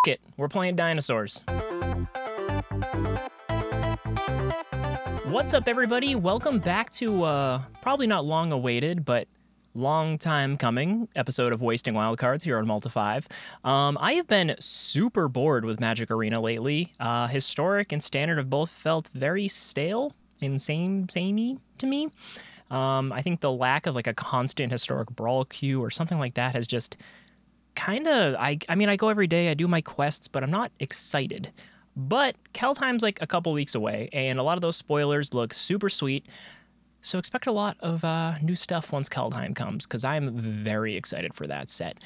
fuck it. We're playing Dinosaurs. What's up, everybody? Welcome back to probably not long awaited, but long time coming episode of Wasting Wildcards here on Malta 5. I have been super bored with Magic Arena lately. Historic and Standard have both felt very stale and samey to me. I think the lack of like a constant Historic Brawl queue or something like that has just kind of, I mean, I go every day, I do my quests, but I'm not excited. But Keldheim's like a couple weeks away, and a lot of those spoilers look super sweet. So expect a lot of new stuff once Keldheim comes, because I'm very excited for that set.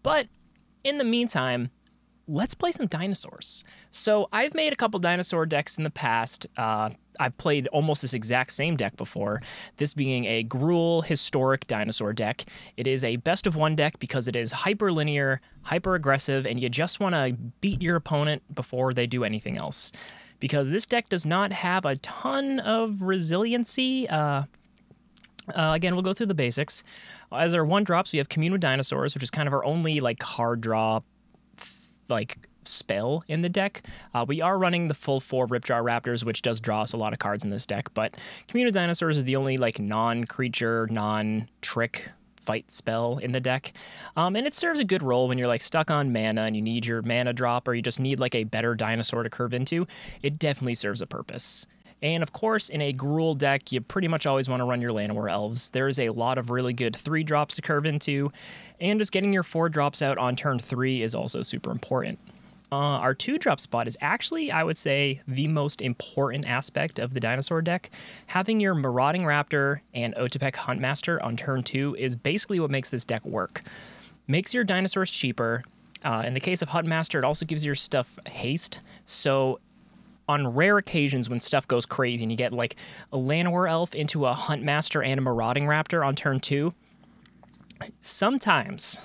But in the meantime, let's play some Dinosaurs. So I've made a couple dinosaur decks in the past. I've played almost this exact same deck before, this being a Gruul Historic Dinosaur deck. It is a best of one deck because it is hyper-linear, hyper-aggressive, and you just want to beat your opponent before they do anything else. Because this deck does not have a ton of resiliency. Again, we'll go through the basics. As our one drops, we have Commune with Dinosaurs, which is kind of our only like card draw spell in the deck. We are running the full 4 Ripjaw Raptors, which does draw us a lot of cards in this deck, but Commune with Dinosaurs is the only like non-creature, non-trick fight spell in the deck. And it serves a good role when you're like stuck on mana and you need your mana drop, or you just need like a better dinosaur to curve into. It definitely serves a purpose. And of course, in a Gruul deck, you pretty much always want to run your Llanowar Elves. There's a lot of really good 3-drops to curve into, and just getting your 4-drops out on turn 3 is also super important. Our 2-drop spot is actually, I would say, the most important aspect of the dinosaur deck. Having your Marauding Raptor and Otepec Huntmaster on turn 2 is basically what makes this deck work. Makes your dinosaurs cheaper. In the case of Huntmaster, it also gives your stuff haste, so on rare occasions when stuff goes crazy and you get like a Llanowar Elf into a Huntmaster and a Marauding Raptor on turn 2, sometimes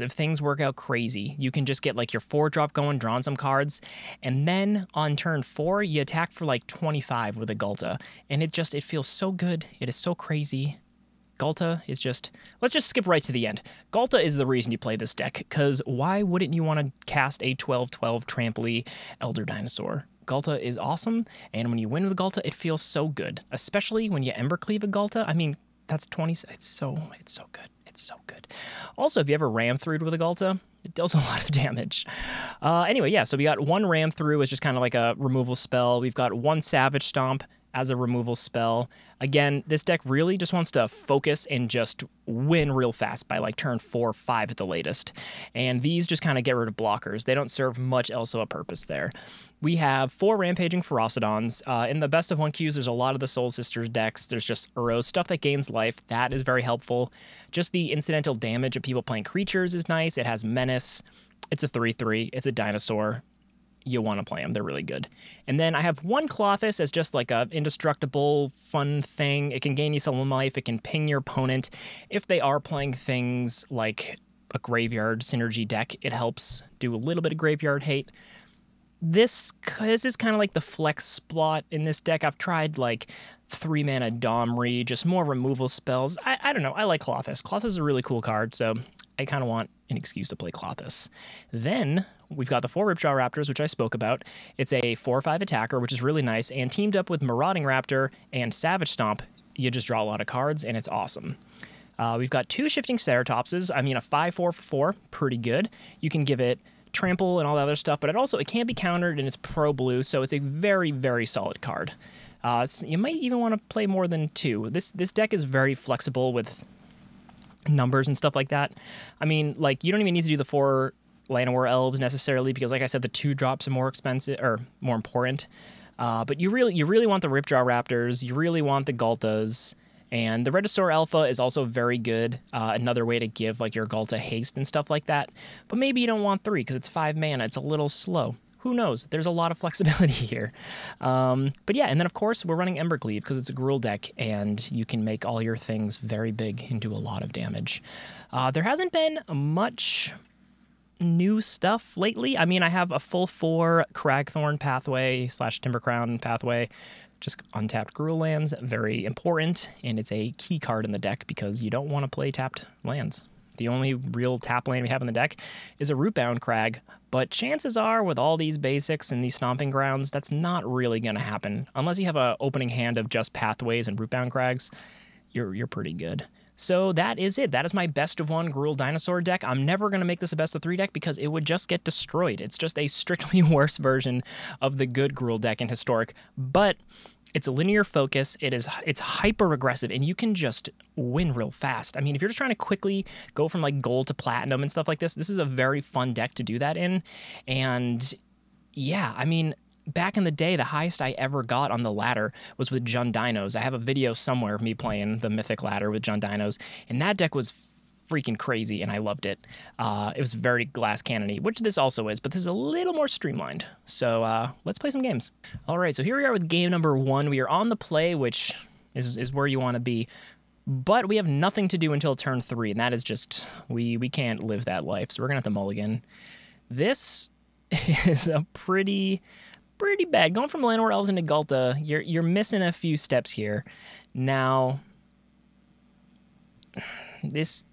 if things work out crazy, you can just get like your 4-drop going, drawing some cards, and then on turn 4, you attack for like 25 with a Ghalta, and it feels so good. It is so crazy. Ghalta is just, let's just skip right to the end. Ghalta is the reason you play this deck, because why wouldn't you want to cast a 12/12 Trampoly Elder Dinosaur? Ghalta is awesome, and when you win with Ghalta, it feels so good, especially when you Embercleave a Ghalta. I mean, that's 20, it's so good. It's so good. Also, if you ever ram through with a Ghalta, it does a lot of damage. Anyway, yeah, so we got 1 ram through as just kind of like a removal spell. We've got 1 Savage Stomp as a removal spell. Again, this deck really just wants to focus and just win real fast by like turn 4 or 5 at the latest. And these just kind of get rid of blockers. They don't serve much else of a purpose there. We have 4 Rampaging Ferocidons. In the best of 1 queues, there's a lot of the Soul Sisters decks. There's just Uros, stuff that gains life. That is very helpful. Just the incidental damage of people playing creatures is nice. It has Menace. It's a 3/3. It's a dinosaur. You want to play them. They're really good. And then I have 1 Klothys as just like a indestructible, fun thing. It can gain you some life. It can ping your opponent. If they are playing things like a graveyard synergy deck, it helps do a little bit of graveyard hate. This is kind of like the flex spot in this deck. I've tried like 3-mana Domri, just more removal spells. I don't know. I like Klothys. Klothys is a really cool card, so I kind of want an excuse to play Klothys. Then we've got the 4 Ripjaw Raptors, which I spoke about. It's a 4/5 attacker, which is really nice, and teamed up with Marauding Raptor and Savage Stomp, you just draw a lot of cards, and it's awesome. We've got 2 Shifting Ceratopses. I mean, a 5/4 for 4, pretty good. You can give it trample and all that other stuff, but it can't be countered, and it's pro blue, so it's a very, very solid card. You might even want to play more than 2. This deck is very flexible with numbers and stuff like that. I mean, like, you don't even need to do the 4 Llanowar Elves necessarily, because like I said, the 2-drops are more expensive or more important. But you really want the Ripjaw Raptors. You really want the Ghaltas. And the Regisaur Alpha is also very good. Another way to give like your Ghalta haste and stuff like that. But maybe you don't want 3 because it's 5 mana. It's a little slow. Who knows? There's a lot of flexibility here. But yeah, and then of course we're running Embercleave because it's a Gruul deck and you can make all your things very big and do a lot of damage. There hasn't been much new stuff lately. I mean, I have a full 4 Cragcrown Pathway / Timbercrown Pathway. Just untapped Gruul lands, very important, and it's a key card in the deck because you don't want to play tapped lands. The only real tap lane we have in the deck is a Rootbound Crag, but chances are with all these basics and these Stomping Grounds, that's not really going to happen. Unless you have an opening hand of just Pathways and Rootbound Crags, you're pretty good. So that is it. That is my best of 1 Gruul Dinosaur deck. I'm never going to make this a best of 3 deck because it would just get destroyed. It's just a strictly worse version of the good Gruul deck in Historic, but it's a linear focus. It's hyper aggressive, and you can just win real fast. I mean, if you're just trying to quickly go from like gold to platinum and stuff like this is a very fun deck to do that in. And yeah, I mean, back in the day, the highest I ever got on the ladder was with Jund Dinos. I have a video somewhere of me playing the Mythic ladder with Jund Dinos, and that deck was freaking crazy, and I loved it. It was very glass cannony, which this also is, but this is a little more streamlined. So let's play some games. All right, so here we are with game number 1. We are on the play, which is where you want to be, but we have nothing to do until turn 3, and that is just, we can't live that life, so we're going to have to mulligan. This is a pretty bad. Going from Llanowar Elves into Ghalta, you're missing a few steps here. Now, this...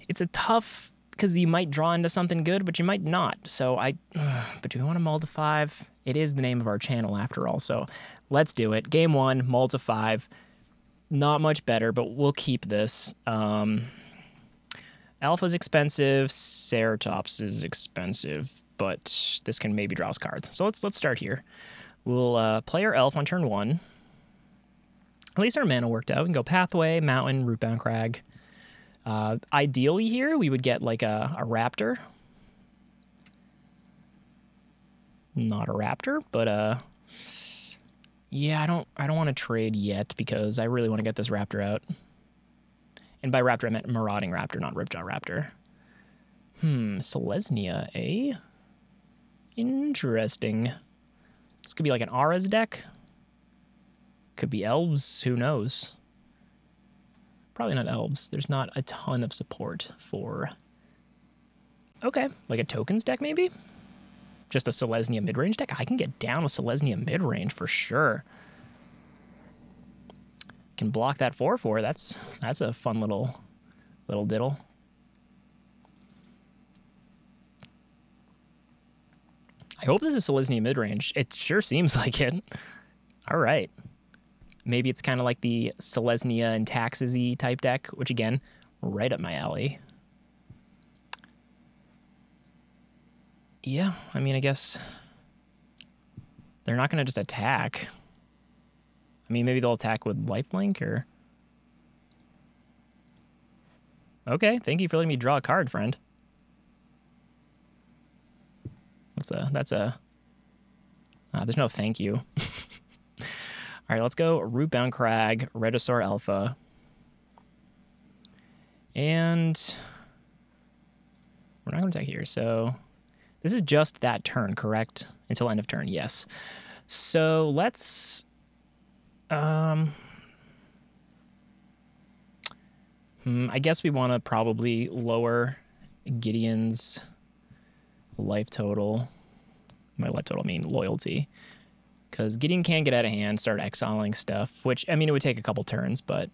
it's a tough, because you might draw into something good, but you might not. So but do we want to mull to 5? It is the name of our channel after all, so let's do it. Game 1, mull to 5. Not much better, but we'll keep this. Alpha's expensive, Ceratops is expensive, but this can maybe draw us cards. So let's start here. We'll play our Elf on turn 1. At least our mana worked out. We can go Pathway, Mountain, Rootbound Crag. Ideally here, we would get like a Raptor. Not a Raptor, but yeah, I don't want to trade yet because I really want to get this Raptor out. And by Raptor, I meant Marauding Raptor, not Ripjaw Raptor. Selesnya, eh? Interesting. This could be like an Aura's deck. Could be Elves, who knows? Probably not Elves. There's not a ton of support for... Okay, like a Tokens deck maybe? Just a Selesnya mid-range deck? I can get down with Selesnya mid-range for sure. Can block that 4/4. That's a fun little diddle. I hope this is Selesnya mid-range. It sure seems like it. All right. Maybe it's kind of like the Selesnya and Taxes-y type deck, which again, right up my alley. Yeah, I mean, I guess they're not going to just attack. I mean, maybe they'll attack with lifelink or... Okay, thank you for letting me draw a card, friend. That's a... there's no thank you. All right, let's go Rootbound Crag, Regisaur Alpha. And we're not going to attack here, so... This is just that turn, correct? Until end of turn, yes. So let's... I guess we want to probably lower Gideon's life total. By life total, I mean loyalty. Because Gideon can get out of hand, start exiling stuff, which, I mean, it would take a couple turns, but...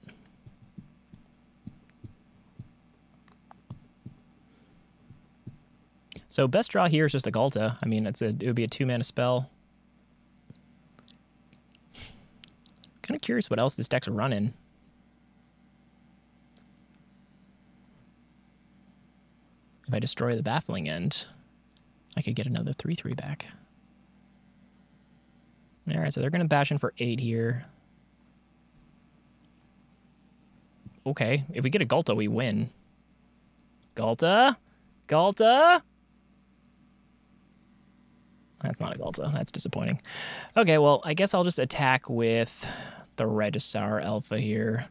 So best draw here is just a Ghalta. I mean, it would be a 2-mana spell. Kind of curious what else this deck's running. If I destroy the Baffling End, I could get another 3/3 back. All right, so they're going to bash in for 8 here. Okay, if we get a Ghalta, we win. Ghalta? Ghalta? That's not a Ghalta. That's disappointing. Okay, well, I guess I'll just attack with the Regisaur Alpha here.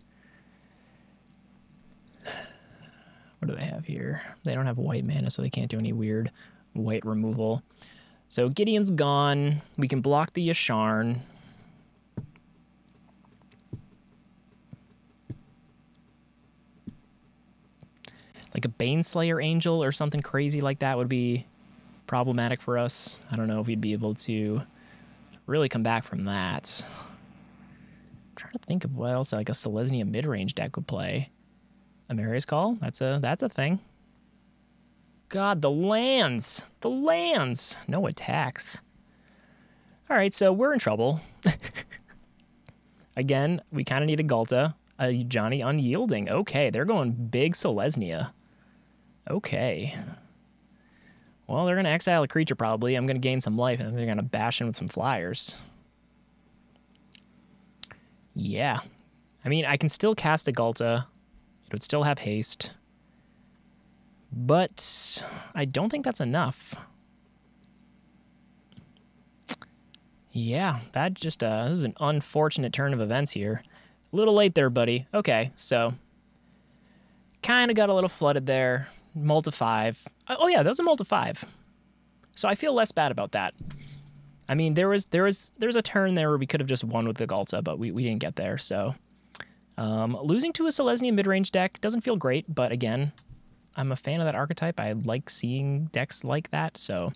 What do they have here? They don't have white mana, so they can't do any weird white removal. So Gideon's gone. We can block the Yasharn. Like a Baneslayer Angel or something crazy like that would be problematic for us. I don't know if we'd be able to really come back from that. trying to think of what else like a Selesnya mid-range deck would play. Amaria's Call, that's a thing. God, the lands! The lands! No attacks. All right, so we're in trouble. Again, we kind of need a Ghalta, a Johnny Unyielding. Okay, they're going big Selesnya. Okay. Well, they're going to exile a creature probably. I'm going to gain some life, and they're going to bash in with some flyers. Yeah. I mean, I can still cast a Ghalta. It would still have haste. But I don't think that's enough. Yeah, that just this was an unfortunate turn of events here. A little late there, buddy. Okay, so kind of got a little flooded there. Multi 5. Oh yeah, that was a multi 5. So I feel less bad about that. I mean, there was a turn there where we could have just won with the Ghalta, but we didn't get there. So losing to a Selesnya mid-range deck doesn't feel great, but again, I'm a fan of that archetype. I like seeing decks like that, so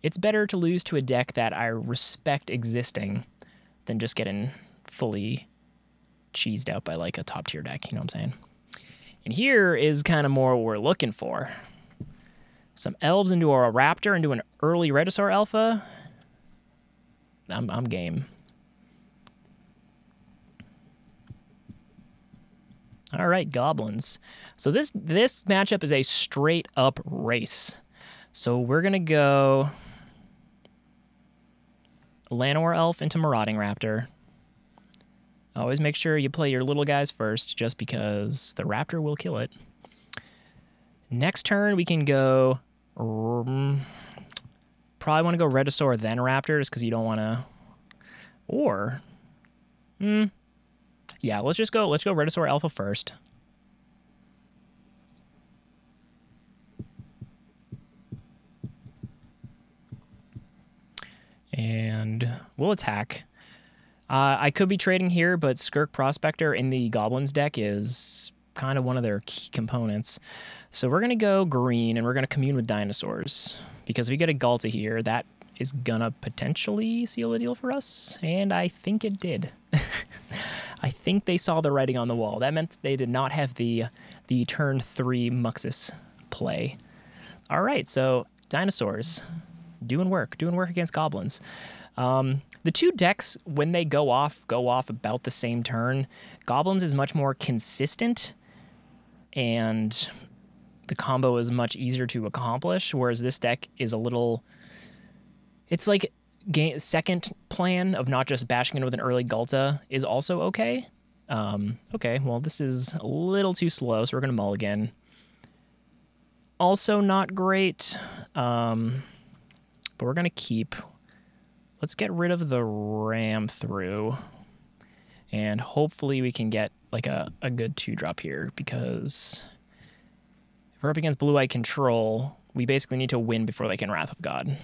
it's better to lose to a deck that I respect existing than just getting fully cheesed out by like a top tier deck, you know what I'm saying? And here is kind of more what we're looking for. Some elves into a raptor, into an early Regisaur Alpha. I'm game. All right, goblins. So this matchup is a straight up race. So we're gonna go Llanowar Elf into Marauding Raptor. Always make sure you play your little guys first, just because the Raptor will kill it. Next turn, we can go... probably want to go Regisaur, then Raptor, just because you don't want to... Or... yeah, let's go Regisaur Alpha first. And we'll attack. I could be trading here, but Skirk Prospector in the Goblins deck is kind of one of their key components. So we're going to go green, and we're going to commune with Dinosaurs. Because if we get a Ghalta here, that is going to potentially seal the deal for us. And I think it did. I think they saw the writing on the wall. That meant they did not have the turn 3 Muxus play. All right, so Dinosaurs doing work against Goblins. The two decks, when they go off about the same turn. Goblins is much more consistent, and the combo is much easier to accomplish, whereas this deck is a little... It's like second plan of not just bashing in with an early Ghalta is also okay. Okay, well, this is a little too slow, so we're going to mulligan. Also not great, but we're going to keep... Let's get rid of the ram through, and hopefully we can get like a good 2-drop here, because if we're up against Blue-Eye Control, we basically need to win before they can Wrath of God.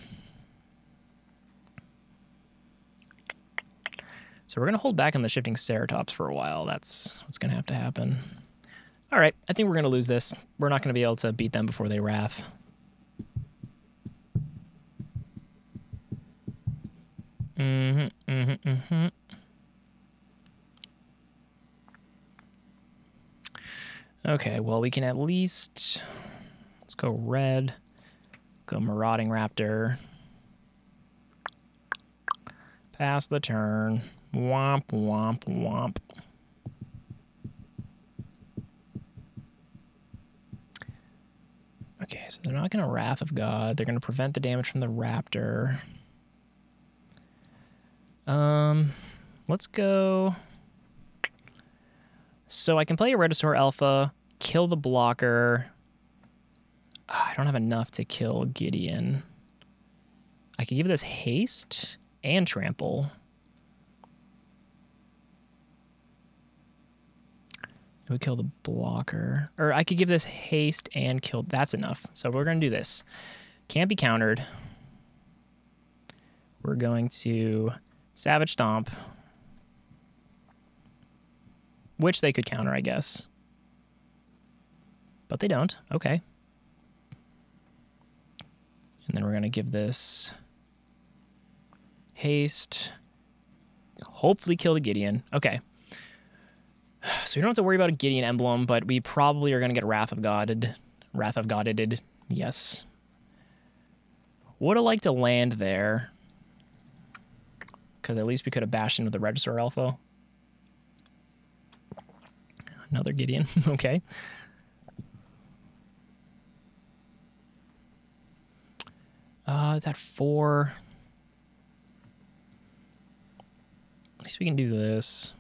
So we're going to hold back on the Shifting Ceratops for a while. That's what's going to have to happen. All right, I think we're going to lose this. We're not going to be able to beat them before they Wrath. Okay, well, we can at least... Let's go red. Go Marauding Raptor. Pass the turn. Womp, womp, womp. Okay, so they're not going to Wrath of God. They're going to prevent the damage from the Raptor. Let's go... So I can play a Regisaur Alpha, kill the blocker. I don't have enough to kill Gideon. I could give this haste and trample. It would kill the blocker. Or I could give this haste and kill... That's enough. So we're going to do this. Can't be countered. We're going to Savage Stomp. Which they could counter, I guess. But they don't. Okay. And then we're going to give this haste, Hopefully kill the Gideon. Okay. So we don't have to worry about a Gideon emblem, but we probably are going to get Wrath of Godded. Wrath of Godded. Yes. Would have liked to land there. Because at least we could have bashed into the Regisaur Alpha. Another Gideon. Okay. It's at 4. At least we can do this.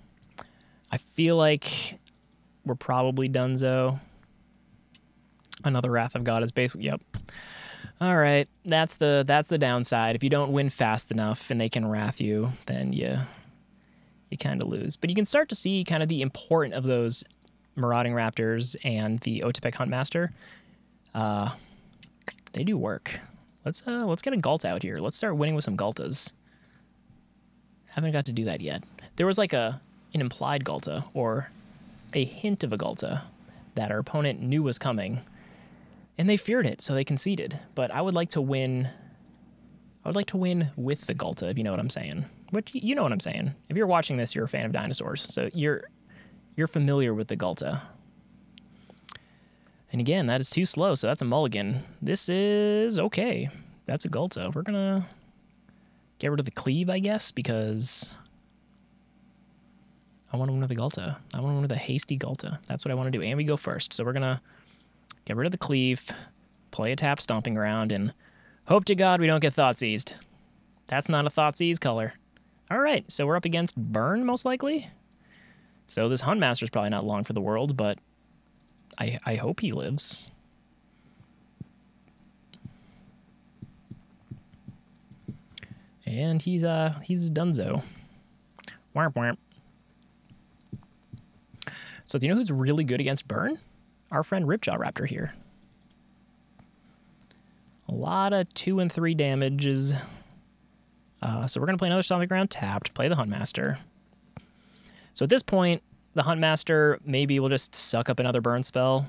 I feel like we're probably donezo. Another Wrath of God is basically, yep. All right, that's the downside. If you don't win fast enough and they can Wrath you, then you kind of lose. But you can start to see kind of the importance of those Marauding Raptors and the Otepec Huntmaster. They do work. Let's get a Ghalta out here. Let's start winning with some Ghaltas. Haven't got to do that yet. There was like an implied Ghalta or a hint of a Ghalta that our opponent knew was coming, and they feared it, so they conceded. But I would like to win. I would like to win with the Ghalta, if you know what I'm saying. Which you know what I'm saying. If you're watching this, you're a fan of Dinosaurs, so you're familiar with the Ghalta. And again, that is too slow, so that's a mulligan. This is okay. That's a Ghalta. We're gonna get rid of the cleave, I guess, because I want to win with the Ghalta. I want to win with a hasty Ghalta. That's what I want to do. And we go first. So we're going to get rid of the cleave, play a tap Stomping Ground, and hope to God we don't get Thought Seized. That's not a Thought Seize color. All right, so we're up against Burn, most likely. So this Huntmaster's probably not long for the world, but I hope he lives. And he's donezo. Wharp, wharp. So do you know who's really good against Burn? Our friend Ripjaw Raptor here. A lot of 2 and 3 damages. So we're going to play another Stomping Ground tapped, play the Huntmaster. So at this point, the Huntmaster maybe will just suck up another burn spell.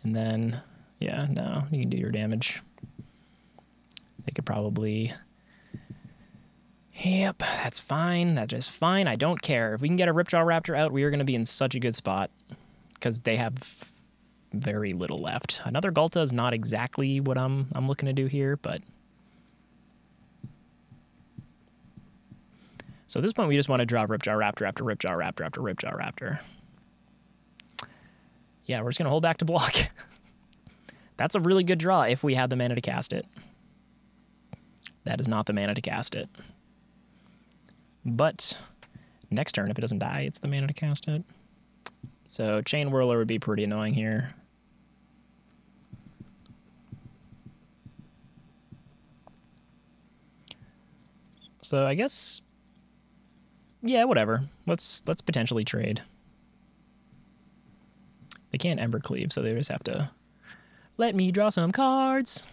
And then, yeah, no, you can do your damage. They could probably... Yep, that's fine. That's just fine. I don't care. If we can get a Ripjaw Raptor out, we are going to be in such a good spot because they have very little left. Another Ghalta is not exactly what I'm looking to do here, but... So at this point, we just want to draw Ripjaw Raptor after Ripjaw Raptor after Ripjaw Raptor. Yeah, we're just going to hold back to block. That's a really good draw if we had the mana to cast it. That is not the mana to cast it. But next turn, if it doesn't die, it's the mana to cast it. So Chain Whirler would be pretty annoying here. So I guess, yeah, whatever. Let's potentially trade. They can't Embercleave, so they just have to let me draw some cards.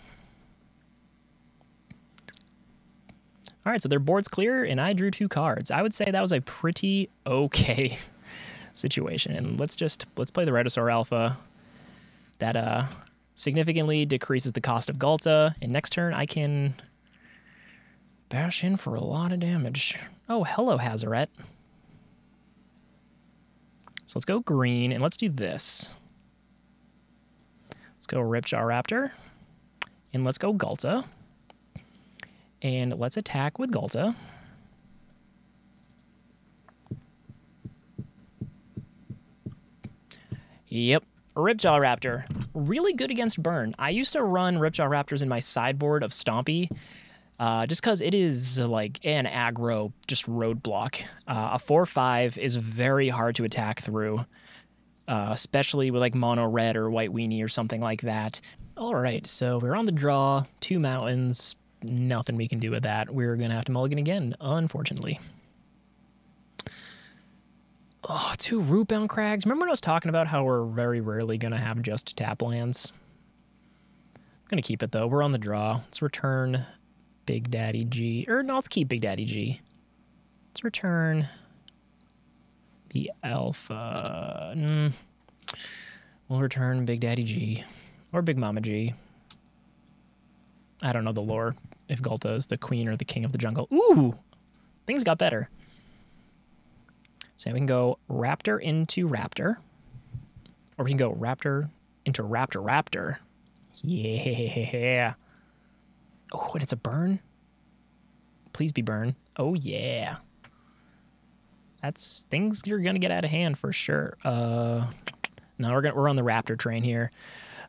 All right, so their board's clear, and I drew 2 cards. I would say that was a pretty okay situation. And let's play the Regisaur Alpha. That significantly decreases the cost of Ghalta, and next turn I can bash in for a lot of damage. Oh, hello, Hazaret. So let's go green, and let's do this. Let's go Ripjaw Raptor, and let's go Ghalta. And let's attack with Ghalta. Yep, Ripjaw Raptor. Really good against Burn. I used to run Ripjaw Raptors in my sideboard of Stompy, just because it is like an aggro, just roadblock. A 4/5 is very hard to attack through, especially with like mono red or white weenie or something like that. All right, so we're on the draw, 2 mountains. Nothing we can do with that. We're going to have to mulligan again, unfortunately. Oh, 2 Rootbound Crags. Remember when I was talking about how we're very rarely going to have just tap lands? I'm going to keep it, though. We're on the draw. Let's return Big Daddy G. Or no, let's keep Big Daddy G. Let's return the Alpha. We'll return Big Daddy G. Or Big Mama G. I don't know the lore, if Ghalta is the queen or the king of the jungle. Ooh! Things got better. So we can go Raptor into Raptor. Or we can go Raptor into Raptor. Yeah. Oh, and it's a burn? Please be burn. Oh, yeah. That's things you're going to get out of hand for sure. No, we're on the Raptor train here.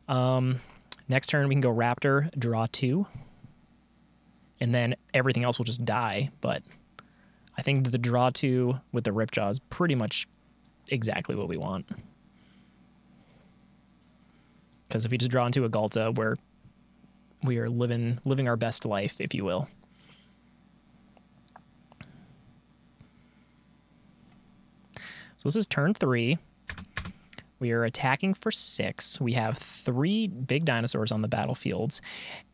Next turn, we can go Raptor, draw 2. And then everything else will just die. But I think the draw 2 with the Ripjaw is pretty much exactly what we want. Because if we just draw into a Ghalta, we are living our best life, if you will. So this is turn 3. We are attacking for 6. We have 3 big dinosaurs on the battlefields,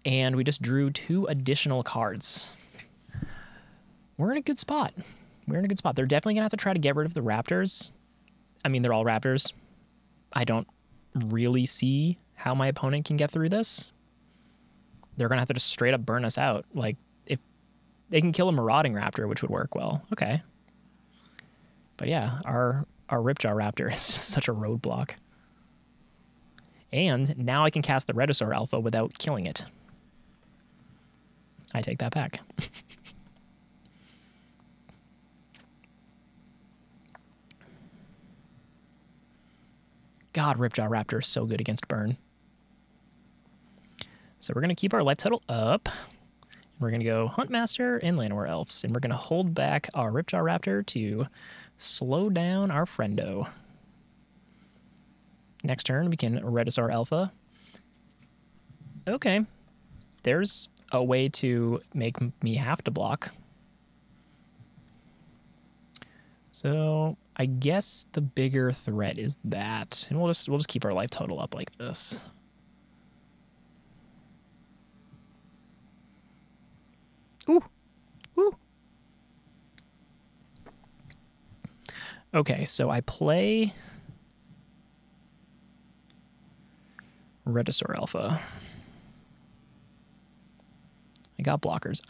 and we just drew 2 additional cards. We're in a good spot. We're in a good spot. They're definitely going to have to try to get rid of the Raptors. I mean, they're all Raptors. I don't really see how my opponent can get through this. They're going to have to just straight up burn us out. Like, if they can kill a Marauding Raptor, which would work well. Okay. But yeah, our Ripjaw Raptor is just such a roadblock. And now I can cast the Regisaur Alpha without killing it. I take that back. God, Ripjaw Raptor is so good against burn. So we're going to keep our life total up. We're going to go Huntmaster and Llanowar Elves. And we're going to hold back our Ripjaw Raptor to slow down our friendo. Next turn, we can Regisaur Alpha. Okay. There's a way to make me have to block. So I guess the bigger threat is that. And we'll just keep our life total up like this. Ooh. Ooh. Okay, so I play Regisaur Alpha. I got blockers.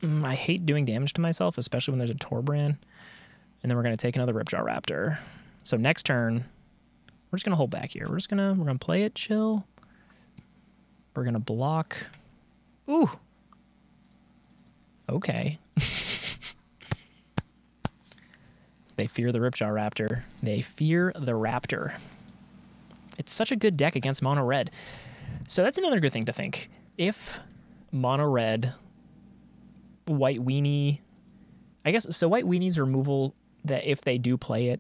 I hate doing damage to myself, especially when there's a Torbrand. And then we're going to take another Ripjaw Raptor. So next turn, we're just going to hold back here. We're going to play it chill. We're going to block. Ooh. Okay. They fear the Ripjaw Raptor. They fear the Raptor. It's such a good deck against mono red. So that's another good thing to think. If mono red, white weenie, I guess, so white weenie's removal, that if they do play it,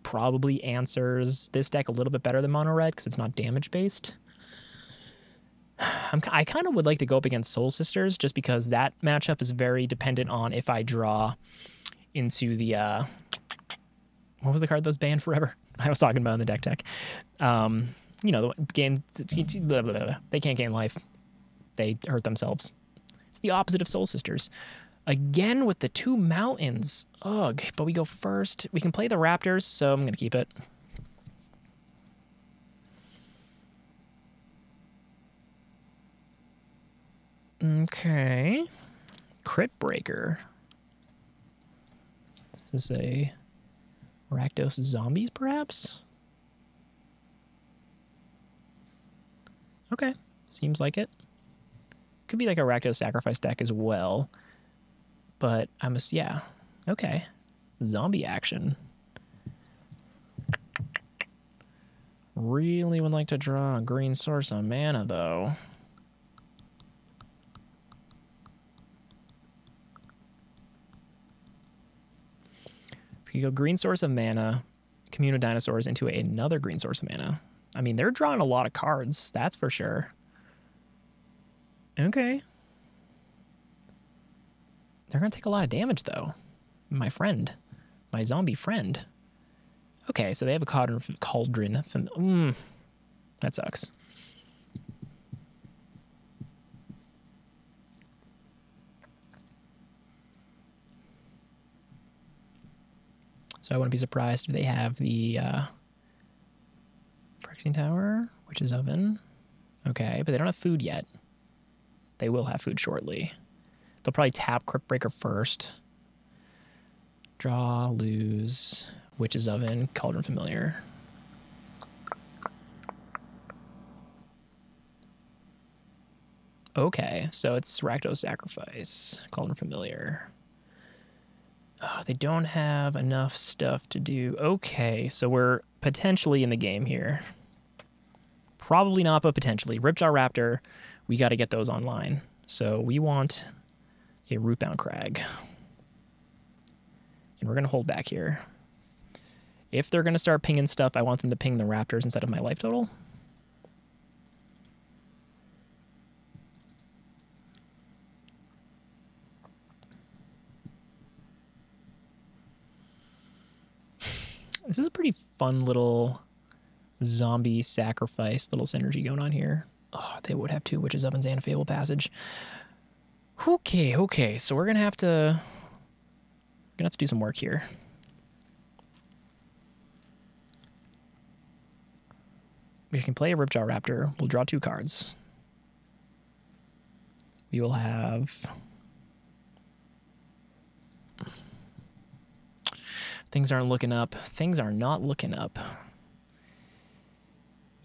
probably answers this deck a little bit better than mono red because it's not damage based. I kind of would like to go up against Soul Sisters just because that matchup is very dependent on if I draw into the what was the card that was banned forever? I was talking about in the deck tech. You know, the game, blah, blah, blah. They can't gain life. They hurt themselves. It's the opposite of Soul Sisters. Again with the 2 mountains. Ugh, but we go first. We can play the Raptors, so I'm going to keep it. Okay. Crit Breaker. Is this a Rakdos Zombies, perhaps? Okay, seems like it. Could be like a Rakdos Sacrifice deck as well. But yeah, okay. Zombie action. Really would like to draw a green source of mana, though. If you go green source of mana, Commune of Dinosaurs into another green source of mana. I mean, they're drawing a lot of cards, that's for sure. Okay. They're going to take a lot of damage, though. My friend. My zombie friend. Okay, so they have a cauldron. That sucks. So I wouldn't be surprised if they have the Phyrexian Tower, Witch's Oven. Okay, but they don't have food yet. They will have food shortly. They'll probably tap Crypt Breaker first. Draw, lose, Witch's Oven, Cauldron Familiar. Okay, so it's Rakdos Sacrifice, Cauldron Familiar. Oh, they don't have enough stuff to do. Okay, so we're potentially in the game here. Probably not, but potentially. Ripjaw Raptor, we got to get those online. So we want a Rootbound Crag. And we're going to hold back here. If they're going to start pinging stuff, I want them to ping the Raptors instead of my life total. This is a pretty fun little zombie sacrifice, little synergy going on here. Oh, they would have 2 Witches Ovens and a Fable Passage. Okay, so we're gonna have to do some work here. We can play a Ripjaw Raptor. We'll draw 2 cards. We will have things aren't looking up. Things are not looking up.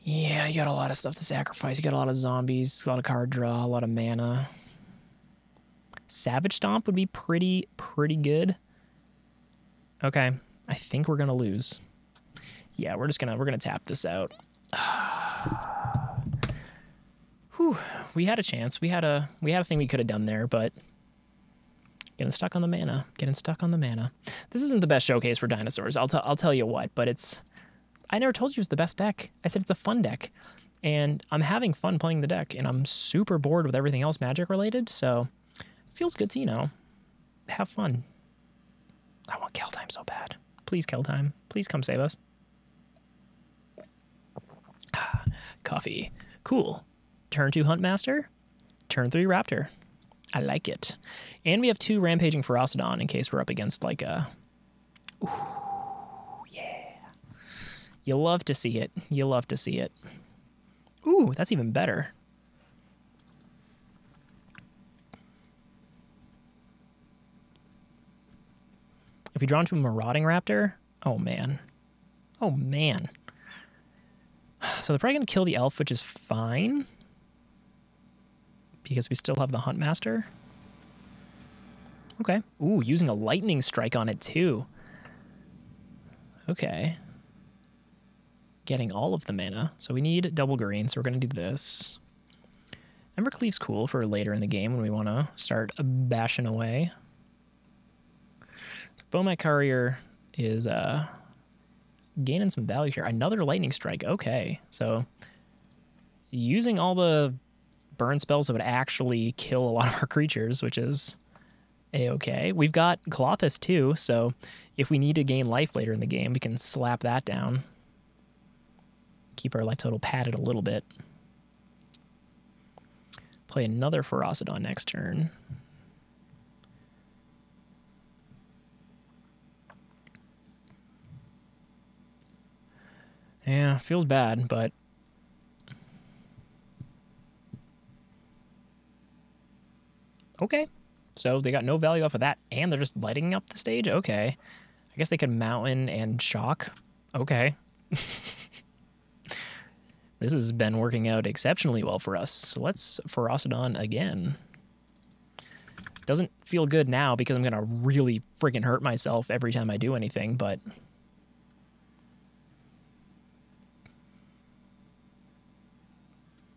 Yeah, you got a lot of stuff to sacrifice. You got a lot of zombies, a lot of card draw, a lot of mana. Savage Stomp would be pretty good. Okay, I think we're gonna lose. Yeah, we're gonna tap this out. Whew, we had a chance. We had a thing we could have done there, but getting stuck on the mana. This isn't the best showcase for Dinosaurs. I'll tell you what, but it's. I never told you it was the best deck. I said it's a fun deck, and I'm having fun playing the deck, and I'm super bored with everything else Magic related. So it feels good to have fun. I want Keldheim so bad. Please, Keldheim, please come save us. Coffee, cool. Turn 2 Huntmaster, turn 3 Raptor. I like it. And we have 2 Rampaging Ferocidon in case we're up against like a... Ooh, yeah. You love to see it. Ooh, that's even better. If we draw into a Marauding Raptor... Oh, man. So they're probably going to kill the elf, which is fine. Because we still have the Huntmaster. Okay. Ooh, using a lightning strike on it too. Okay. Getting all of the mana. So we need double green, so we're going to do this. Embercleave's cool for later in the game when we want to start bashing away. Bomat Courier is gaining some value here. Another lightning strike. Okay. So using all the burn spells that would actually kill a lot of our creatures, which is a-okay. We've got Klothys too, so if we need to gain life later in the game, we can slap that down. Keep our life total padded a little bit. Play another Ferocidon next turn. Yeah, feels bad, but okay. So they got no value off of that, and they're just lighting up the stage? Okay. I guess they could Mountain and Shock. Okay. This has been working out exceptionally well for us. So let's Ferocidon again. Doesn't feel good now because I'm going to really friggin' hurt myself every time I do anything, but...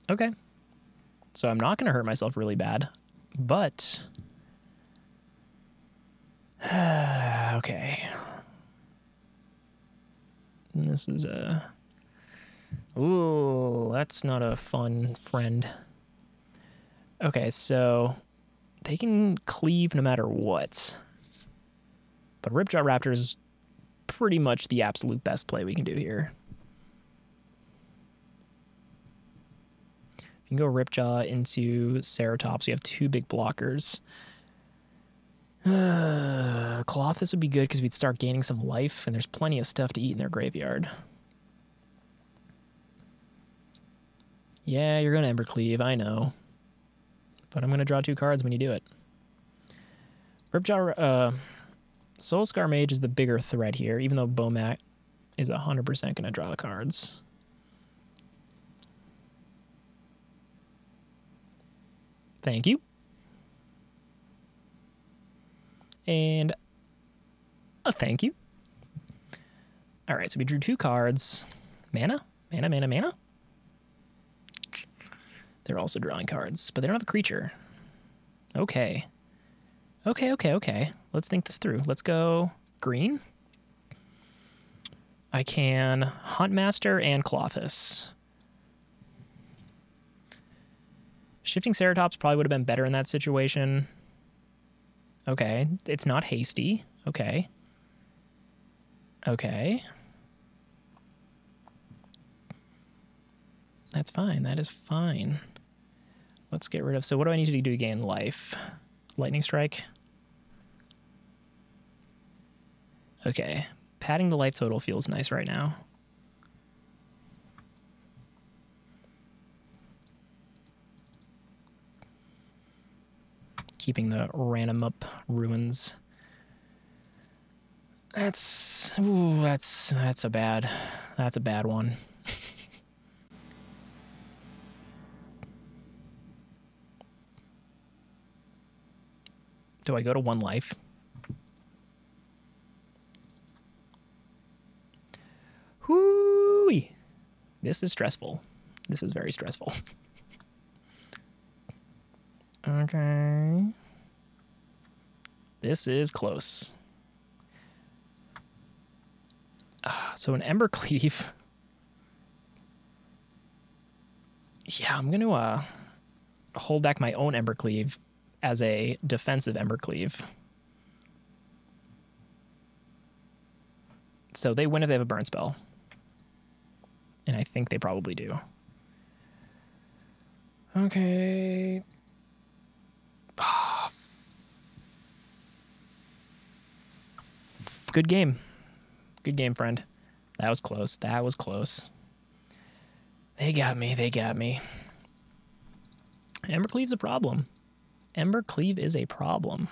Okay. So I'm not going to hurt myself really bad, but... okay. This is a... Ooh, that's not a fun friend. Okay, so they can cleave no matter what. But Ripjaw Raptor is pretty much the absolute best play we can do here. You can go Ripjaw into Ceratops. We have 2 big blockers. Klothys would be good because we'd start gaining some life, and there's plenty of stuff to eat in their graveyard. Yeah, you're going to Embercleave, I know. but I'm going to draw 2 cards when you do it. Ripjaw, Soulscar Mage is the bigger threat here, even though Bomat is 100% going to draw the cards. Thank you. And a thank you. All right, so we drew 2 cards. Mana? Mana, mana, mana? They're also drawing cards, but they don't have a creature. Okay. Okay, okay, okay. Let's think this through. Let's go green. I can Huntmaster and Klothys. Shifting Ceratops probably would have been better in that situation. Okay, it's not hasty. Okay. Okay. That's fine. That is fine. Let's get rid of... So what do I need to do to gain life? Lightning Strike? Okay. Padding the life total feels nice right now. Keeping the random up ruins. That's a bad one. Do I go to 1 life? Whoo-wee. This is stressful. This is very stressful. Okay. This is close. So an Embercleave. Yeah, I'm going to hold back my own Embercleave as a defensive Embercleave. So they win if they have a burn spell. And I think they probably do. Okay. Good game. Good game, friend. That was close. That was close. They got me. They got me. Embercleave's a problem. Embercleave is a problem.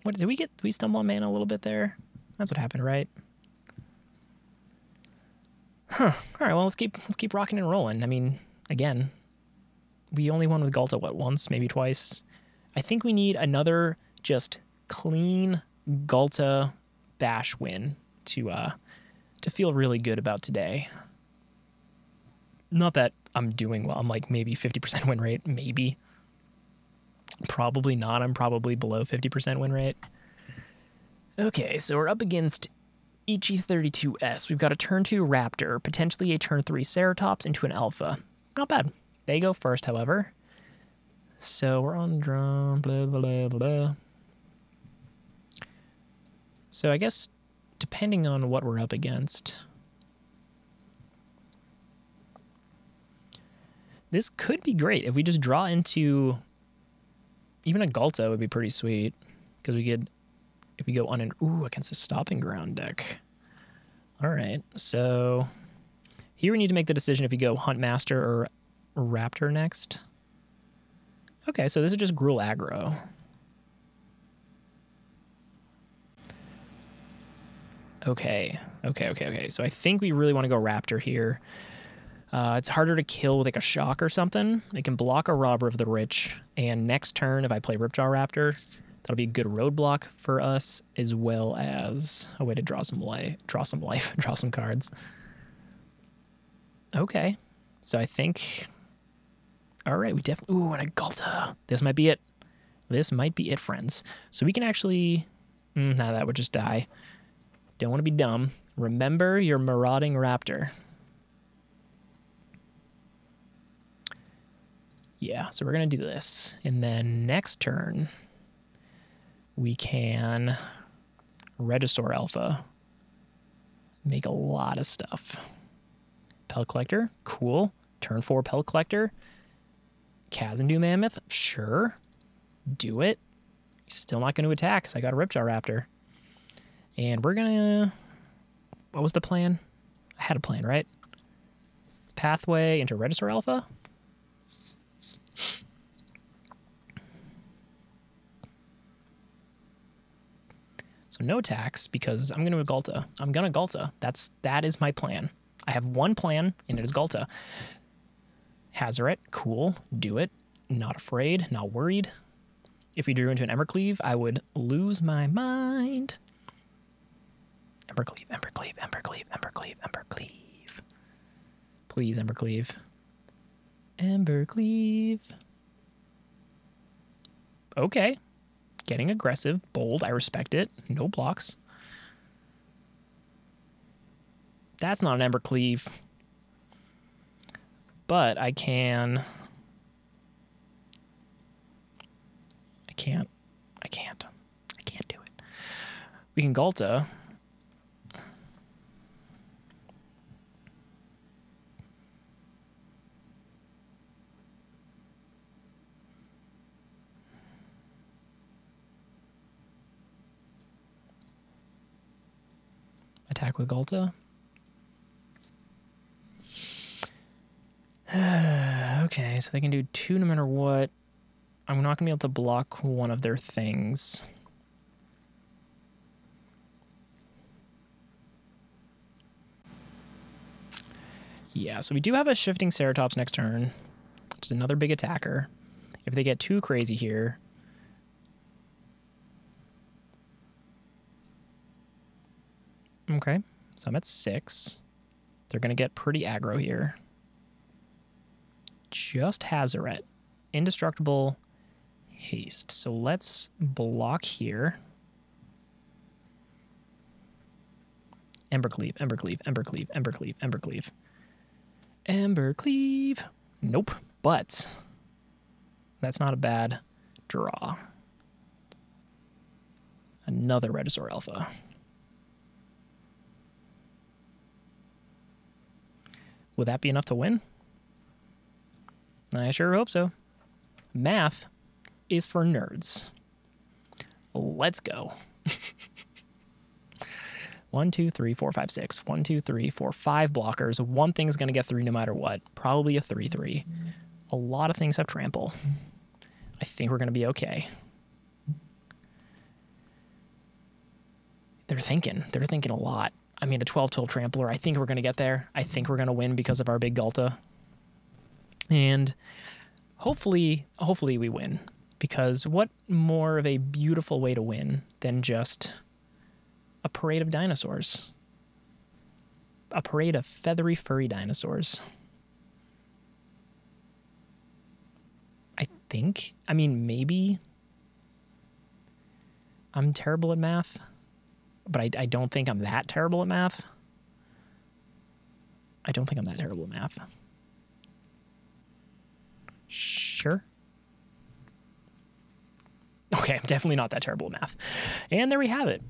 What did we stumble on mana a little bit there? That's what happened, right? Huh. All right, well, let's keep rocking and rolling. I mean, again, we only won with Ghalta, what, once, maybe twice? I think we need another just clean Ghalta bash win to feel really good about today. Not that I'm doing well. I'm like maybe 50% win rate, maybe. Probably not. I'm probably below 50% win rate. Okay, so we're up against EG32S. We've got a turn 2 Raptor, potentially a turn 3 Ceratops into an Alpha. Not bad. They go first, however. So we're on the drum, blah, blah, blah, blah. So I guess depending on what we're up against, this could be great. If we just draw into even a Ghalta would be pretty sweet, because we could, if we go on an against the Stomping Ground deck. All right, so here we need to make the decision if we go Huntmaster or Raptor next. Okay, so this is just Gruul aggro. Okay. So I think we really want to go Raptor here. It's harder to kill with like a shock or something. It can block a Robber of the Rich, and next turn, if I play Ripjaw Raptor, that'll be a good roadblock for us, as well as a way to draw some life, draw some cards. Okay, so I think, all right, we definitely, and a Ghalta. This might be it. This might be it, friends. So we can actually, nah, that would just die. Don't want to be dumb. Remember your Marauding Raptor. Yeah, so we're going to do this. And then next turn, we can Regisaur Alpha. Make a lot of stuff. Pellet Collector, cool. Turn 4 Pellet Collector. Khazad Mammoth, sure. Do it. Still not going to attack because I got a Ripjaw Raptor. And we're going to... What was the plan? I had a plan, right? Pathway into Regisaur Alpha? no attacks because I'm going to Ghalta. I'm going to Ghalta. That is my plan. I have one plan, and it is Ghalta. Hazoret, cool, do it. Not afraid, not worried. If we drew into an Embercleave, I would lose my mind. Embercleave, Embercleave, Embercleave, Embercleave, Embercleave. Please, Embercleave. Embercleave. Okay. Getting aggressive, bold, I respect it. No blocks. That's not an Embercleave. But I can... I can't do it. We can Ghalta. Attack with Ghalta. Okay, so they can do 2 no matter what. I'm not going to be able to block one of their things. Yeah, so we do have a Shifting Ceratops next turn, which is another big attacker. If they get too crazy here... Okay, so I'm at 6. They're going to get pretty aggro here. Just Hazoret. Indestructible haste. So let's block here. Embercleave, Embercleave, Embercleave, Embercleave, Embercleave. Embercleave. Nope, but that's not a bad draw. Another Regisaur Alpha. Would that be enough to win? I sure hope so. Math is for nerds. Let's go. 1, 2, 3, 4, 5, 6. 1, 2, 3, 4, 5 blockers. One thing's going to get 3 no matter what. Probably a 3/3. A lot of things have trample. I think we're going to be okay. They're thinking a lot. I mean, a 12-12 trampler. I think we're going to get there. I think we're going to win because of our big Ghalta. And hopefully we win, because what more of a beautiful way to win than just a parade of dinosaurs? A parade of feathery, furry dinosaurs. I think. I mean, maybe. I'm terrible at math, but I don't think I'm that terrible at math. I don't think I'm that terrible at math. Sure. Okay, I'm definitely not that terrible at math. And there we have it.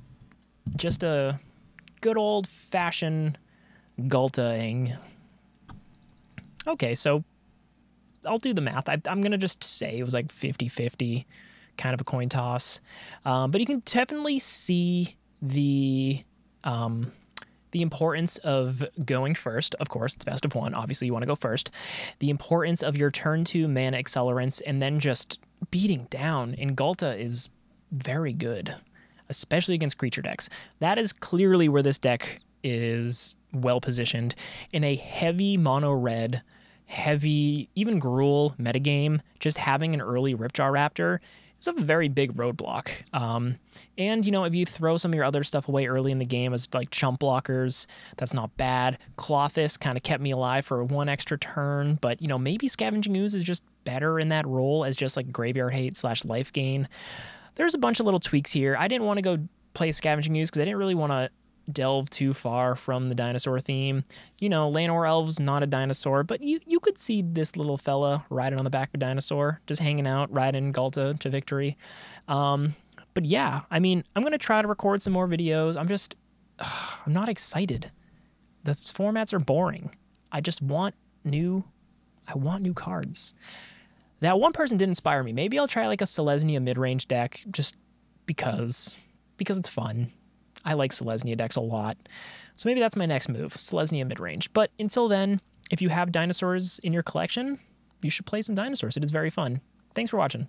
Just a good old-fashioned Ghalta-ing. Okay, so I'll do the math. I'm going to just say it was like 50-50, kind of a coin toss. But you can definitely see the importance of going first. Of course, it's best of 1. Obviously, you want to go first. The importance of your turn 2 mana accelerants, and then just beating down. And Ghalta is very good, especially against creature decks. That is clearly where this deck is well positioned. In a heavy mono-red, heavy, even Gruul metagame, just having an early Ripjaw Raptor is a very big roadblock. And, you know, if you throw some of your other stuff away early in the game as like chump blockers, that's not bad. Klothys kind of kept me alive for 1 extra turn, but, you know, maybe Scavenging Ooze is just better in that role as just like graveyard hate / life gain. There's a bunch of little tweaks here. I didn't want to go play Scavenging Ooze because I didn't really want to delve too far from the dinosaur theme. You know, Llanowar Elves, not a dinosaur, but you could see this little fella riding on the back of a dinosaur, just hanging out, riding Ghalta to victory. But yeah, I mean, I'm going to try to record some more videos. I'm not excited. The formats are boring. I want new cards. That one person did inspire me. Maybe I'll try like a Selesnya mid-range deck just because it's fun. I like Selesnya decks a lot. So maybe that's my next move, Selesnya mid-range. But until then, if you have dinosaurs in your collection, you should play some dinosaurs. It is very fun. Thanks for watching.